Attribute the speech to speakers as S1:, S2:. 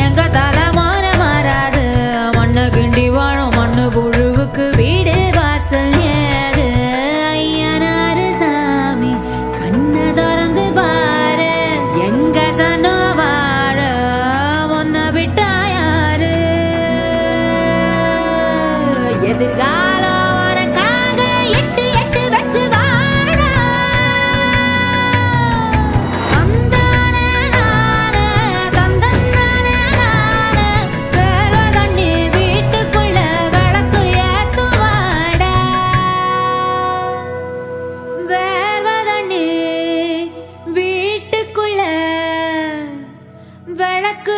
S1: எங்க தலைமுறை மாறாது. மண்ணு கிண்டி வாழும் மண்ணு புழுவுக்கு வீடு வாசல் ஏது. ஐயனாரு சாமி கண்ணை திறந்து பாரு, எங்க சனோ வாழ ஒன்ன விட்டா யாரு? எதிர்காலம் உனக்காக எட்டு எட்டு வச்சு வாழ. தந்தானே நானே, தந்தந்தானே நானே, வேர்வை தண்ணி வீட்டுக்குள்ள விளக்கு ஏத்துவாடா. வேர்வை தண்ணி வீட்டுக்குள்ள விளக்கு